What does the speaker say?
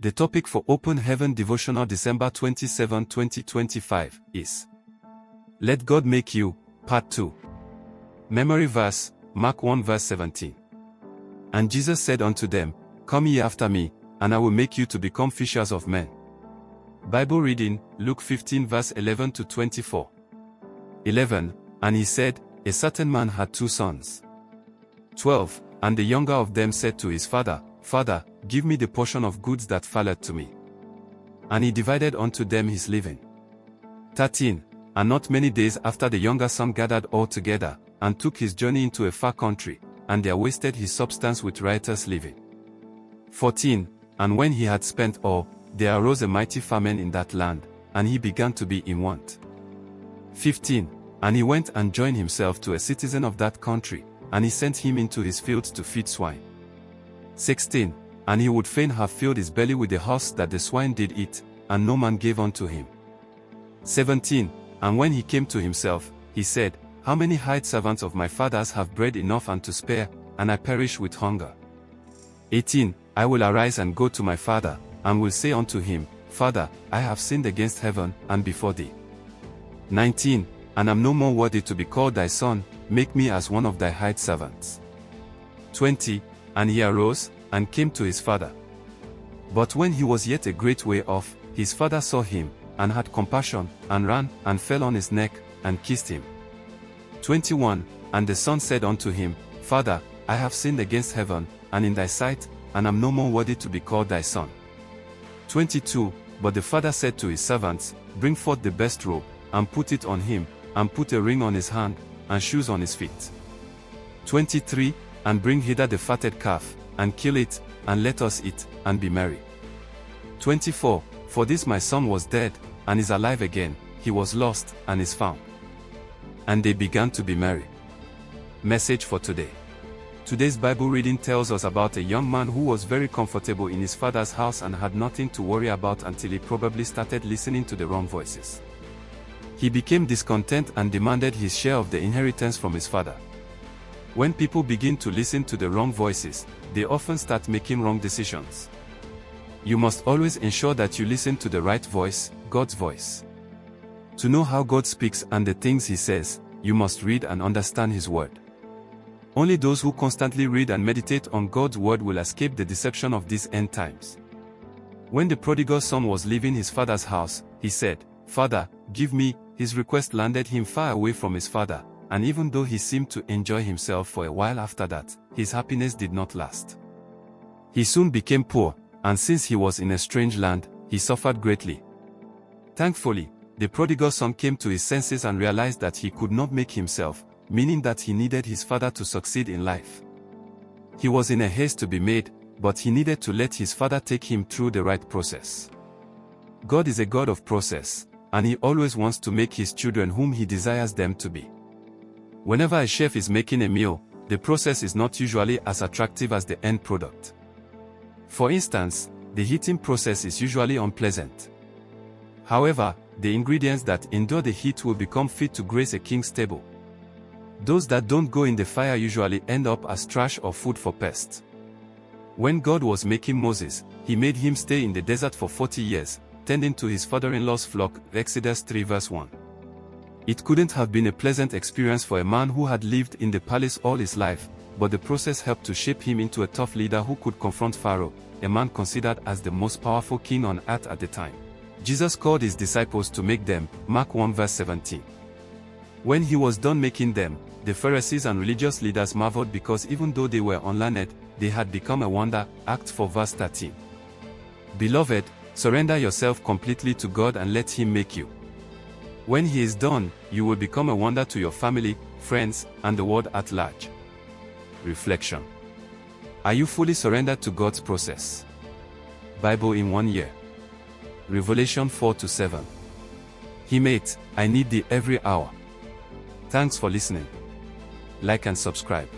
The topic for Open Heaven Devotional December 27, 2025 is Let God Make You, Part 2. Memory verse, Mark 1 verse 17. And Jesus said unto them, Come ye after me, and I will make you to become fishers of men. Bible reading, Luke 15 verse 11 to 24. 11. And he said, A certain man had 2 sons. 12. And the younger of them said to his father, Father, give me the portion of goods that falleth to me. And he divided unto them his living. 13. And not many days after the younger son gathered all together, and took his journey into a far country, and there wasted his substance with riotous living. 14. And when he had spent all, there arose a mighty famine in that land, and he began to be in want. 15. And he went and joined himself to a citizen of that country, and he sent him into his fields to feed swine. 16. And he would fain have filled his belly with the husk that the swine did eat, and no man gave unto him. 17. And when he came to himself, he said, How many hired servants of my father's have bread enough and to spare, and I perish with hunger? 18. I will arise and go to my father, and will say unto him, Father, I have sinned against heaven, and before thee. 19. And am no more worthy to be called thy son, make me as one of thy hired servants. 20. And he arose, and came to his father. But when he was yet a great way off, his father saw him, and had compassion, and ran, and fell on his neck, and kissed him. 21. And the son said unto him, Father, I have sinned against heaven, and in thy sight, and am no more worthy to be called thy son. 22. But the father said to his servants, Bring forth the best robe, and put it on him, and put a ring on his hand, and shoes on his feet. 23. And bring hither the fatted calf, and kill it, and let us eat, and be merry. 24. For this my son was dead, and is alive again, he was lost, and is found. And they began to be merry. Message for today. Today's Bible reading tells us about a young man who was very comfortable in his father's house and had nothing to worry about until he probably started listening to the wrong voices. He became discontent and demanded his share of the inheritance from his father. When people begin to listen to the wrong voices, they often start making wrong decisions. You must always ensure that you listen to the right voice, God's voice. To know how God speaks and the things He says, you must read and understand His Word. Only those who constantly read and meditate on God's Word will escape the deception of these end times. When the prodigal son was leaving his father's house, he said, Father, give me. His request landed him far away from his father, and even though he seemed to enjoy himself for a while after that, his happiness did not last. He soon became poor, and since he was in a strange land, he suffered greatly. Thankfully, the prodigal son came to his senses and realized that he could not make himself, meaning that he needed his father to succeed in life. He was in a haste to be made, but he needed to let his father take him through the right process. God is a God of process, and He always wants to make His children whom He desires them to be. Whenever a chef is making a meal, the process is not usually as attractive as the end product. For instance, the heating process is usually unpleasant. However, the ingredients that endure the heat will become fit to grace a king's table. Those that don't go in the fire usually end up as trash or food for pests. When God was making Moses, He made him stay in the desert for 40 years, tending to his father-in-law's flock, Exodus 3 verse 1. It couldn't have been a pleasant experience for a man who had lived in the palace all his life, but the process helped to shape him into a tough leader who could confront Pharaoh, a man considered as the most powerful king on earth at the time. Jesus called His disciples to make them, Mark 1 verse 17. When He was done making them, the Pharisees and religious leaders marveled because even though they were unlearned, they had become a wonder, Acts 4 verse 13. Beloved, surrender yourself completely to God and let Him make you. When He is done, you will become a wonder to your family, friends, and the world at large. Reflection. Are you fully surrendered to God's process? Bible in 1 year. Revelation 4-7. Mate, I need thee every hour. Thanks for listening. Like and subscribe.